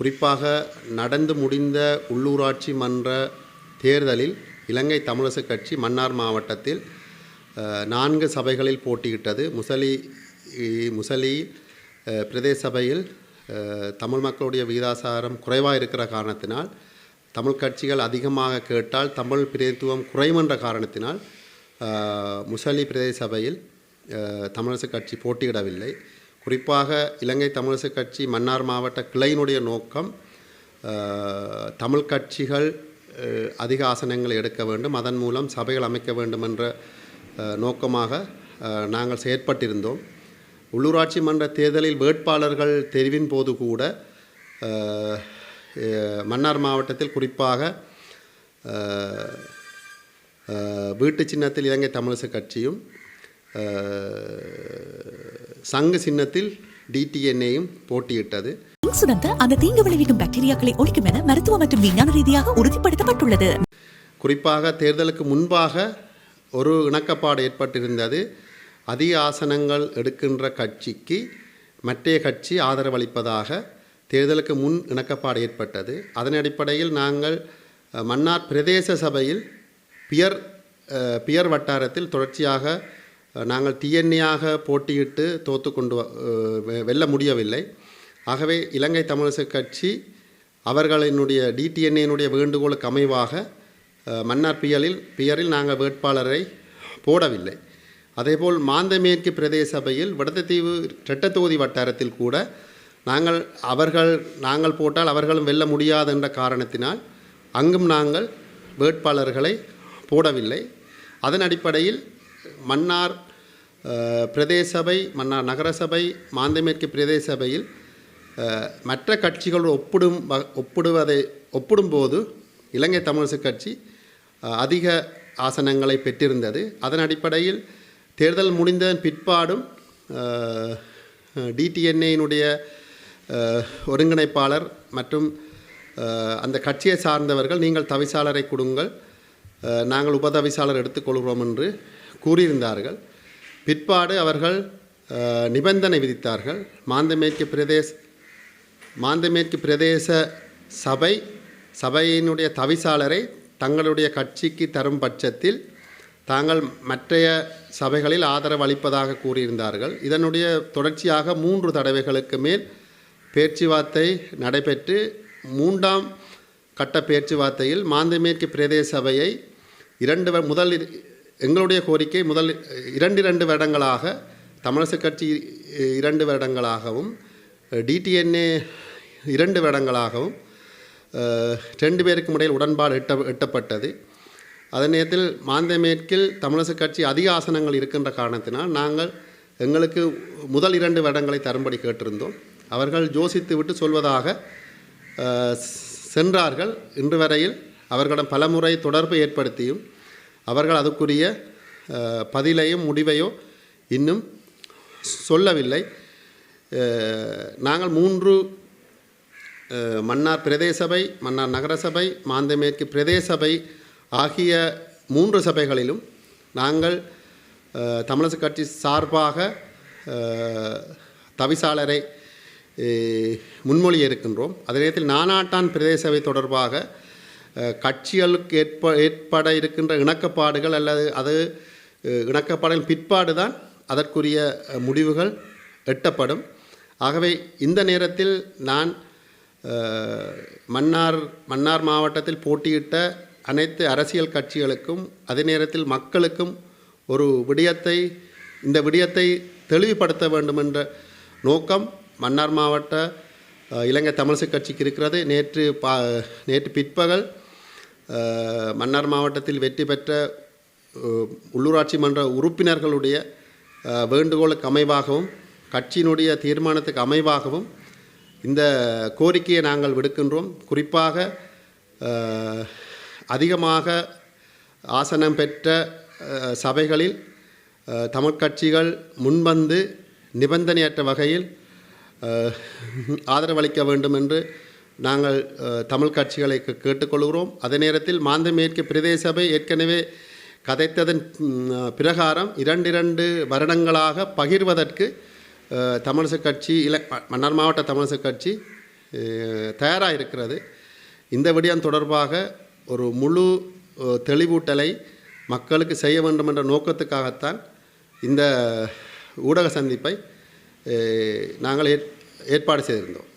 குறிப்பாக நடந்து முடிந்த உள்ளூராட்சி மன்ற தேர்தலில் இலங்கை தமிழரசுக் கட்சி மன்னார் மாவட்டத்தில் 4 சபைகளில் போட்டியிட்டது. முசலி பிரதேச சபையில் தமிழ் மக்களுடைய விகிதாசாரம் குறைவாக இருக்கிற காரணத்தினால், தமிழ் கட்சிகள் அதிகமாக கேட்டால் தமிழ் பிரதித்துவம் குறைவென்ற காரணத்தினால் முசலி பிரதேச சபையில் தமிழரசுக் கட்சி போட்டியிடவில்லை. குறிப்பாக இலங்கை தமிழரசுக் கட்சி மன்னார் மாவட்ட கிளையினுடைய நோக்கம் தமிழ் கட்சிகள் அதிக ஆசனங்களை எடுக்க வேண்டும், அதன் மூலம் சபைகள் அமைக்க வேண்டும் என்ற நோக்கமாக நாங்கள் செயற்பட்டிருந்தோம். உள்ளூராட்சி மன்ற தேர்தலில் வேட்பாளர்கள் தெரிவின் போது கூட மன்னார் மாவட்டத்தில் குறிப்பாக வீட்டு சின்னத்தில் இலங்கை தமிழரசுக் கட்சியும் சங்கு சின்னத்தில் DTNAயும் போட்டியிட்டது. அந்த தீங்கு விளைவிக்கும் பாக்டீரியாக்களை ஒழிக்கும் என மருத்துவ மற்றும் விஞ்ஞான ரீதியாக உறுதிப்படுத்தப்பட்டுள்ளது. குறிப்பாக தேர்தலுக்கு முன்பாக ஒரு இணக்கப்பாடு ஏற்பட்டிருந்தது. அதிக ஆசனங்கள் எடுக்கின்ற கட்சிக்கு மற்றைய கட்சி ஆதரவளிப்பதாக தேர்தலுக்கு முன் இணக்கப்பாடு ஏற்பட்டது. அதன் அடிப்படையில் நாங்கள் மன்னார் பிரதேச சபையில் பியர் வட்டாரத்தில் தொடர்ச்சியாக நாங்கள் TNAயாக போட்டியிட்டு வெல்ல முடியவில்லை. ஆகவே இலங்கை தமிழரசுக் கட்சி அவர்களினுடைய DTNAயினுடைய வேண்டுகோளுக்கு அமைவாக மன்னார் பியரில் நாங்கள் வேட்பாளரை போடவில்லை. அதேபோல் மாந்தமேற்கு பிரதேச சபையில் வடத்தீவு ரெட்டத்தொகுதி வட்டாரத்தில் கூட நாங்கள் போட்டால் அவர்களும் வெல்ல முடியாது என்ற காரணத்தினால் அங்கும் நாங்கள் வேட்பாளர்களை போடவில்லை. அதன் அடிப்படையில் மன்னார் பிரதேச சபை, மன்னார் நகரசபை, மாந்தமேற்கு பிரதேச சபையில் மற்ற கட்சிகளோடு ஒப்பிடும்போது இலங்கை தமிழரசுக் கட்சி அதிக ஆசனங்களை பெற்றிருந்தது. அதன் அடிப்படையில் தேர்தல் முடிந்ததன் பிற்பாடும் DTNAயினுடைய ஒருங்கிணைப்பாளர் மற்றும் அந்த கட்சியை சார்ந்தவர்கள், நீங்கள் தவிசாளரை கொடுங்கள், நாங்கள் உபதவிசாளர் எடுத்துக்கொள்கிறோம் என்று கூறியிருந்தார்கள். பிற்பாடு அவர்கள் நிபந்தனை விதித்தார்கள். மாந்தமேற்கு பிரதேச சபையினுடைய தவிசாளரை தங்களுடைய கட்சிக்கு தரும் பட்சத்தில் தாங்கள் மற்றைய சபைகளில் ஆதரவு அளிப்பதாக கூறியிருந்தார்கள். இதனுடைய தொடர்ச்சியாக 3 தடவைகளுக்கு மேல் பேச்சுவார்த்தை நடைபெற்று 3ஆம் கட்ட பேச்சுவார்த்தையில் மாந்தமேற்கு பிரதேச சபையை எங்களுடைய கோரிக்கை 2 வருடங்களாக, தமிழரசுக் கட்சி 2 வருடங்களாகவும் DTNA 2 வருடங்களாகவும் 2 பேருக்கும் இடையில் உடன்பாடு எட்டப்பட்டது. அதே நேரத்தில் மாந்தமேற்கில் தமிழரசுக் கட்சி அதிக ஆசனங்கள் இருக்கின்ற காரணத்தினால் நாங்கள் எங்களுக்கு முதல் 2 வருடங்களை தரும்படி கேட்டிருந்தோம். அவர்கள் யோசித்து விட்டு சொல்வதாக சென்றார்கள். இன்று வரையில் அவர்களிடம் பலமுறை தொடர்பு ஏற்படுத்தியும் அவர்கள் அதுக்குரிய பதிலையும் முடிவையோ இன்னும் சொல்லவில்லை. நாங்கள் 3 மன்னார் பிரதேச சபை, மன்னார் நகரசபை, மாந்தமேற்கு பிரதேச சபை ஆகிய 3 சபைகளிலும் நாங்கள் தமிழரசுக் கட்சி சார்பாக தவிசாளரை முன்மொழிய இருக்கின்றோம். அதே நேரத்தில் நானாட்டான் பிரதேச சபை தொடர்பாக கட்சிகளுக்கு ஏற்பட இருக்கின்ற இணக்கப்பாடுகள் அல்லது அது இணக்கப்பாடுகள் பிற்பாடு தான் அதற்குரிய முடிவுகள் எட்டப்படும். ஆகவே இந்த நேரத்தில் நான் மன்னார் மாவட்டத்தில் போட்டியிட்ட அனைத்து அரசியல் கட்சிகளுக்கும் அதே நேரத்தில் மக்களுக்கும் இந்த விடயத்தை தெளிவுபடுத்த வேண்டும் என்ற நோக்கம் மன்னார் மாவட்ட இலங்கை தமிழரசுக் கட்சிக்கு இருக்கிறது. நேற்று பிற்பகல் மன்னார் மாவட்டத்தில் வெற்றி பெற்ற உள்ளூராட்சி மன்ற உறுப்பினர்களுடைய வேண்டுகோளுக்கு அமைவாகவும் கட்சியினுடைய தீர்மானத்துக்கு அமைவாகவும் இந்த கோரிக்கையை நாங்கள் விடுக்கின்றோம். குறிப்பாக அதிகமாக ஆசனம் பெற்ற சபைகளில் தமிழ் கட்சிகள் முன்வந்து நிபந்தனையற்ற வகையில் ஆதரவளிக்க வேண்டும் என்று நாங்கள் தமிழ் கட்சிகளை கேட்டுக்கொள்கிறோம். அதே நேரத்தில் மாந்தமேற்கு பிரதேச சபை ஏற்கனவே கதைத்ததன் பிரகாரம் 2 வருடங்களாக பகிர்வதற்கு தமிழரசுக் கட்சி மன்னார் மாவட்ட தமிழரசுக் கட்சி தயாராக இருக்கிறது. இந்த விடயம் தொடர்பாக ஒரு முழு தெளிவூட்டலை மக்களுக்கு செய்ய வேண்டும் என்ற நோக்கத்துக்காகத்தான் இந்த ஊடக சந்திப்பை நாங்கள் ஏற்பாடு செய்திருந்தோம்.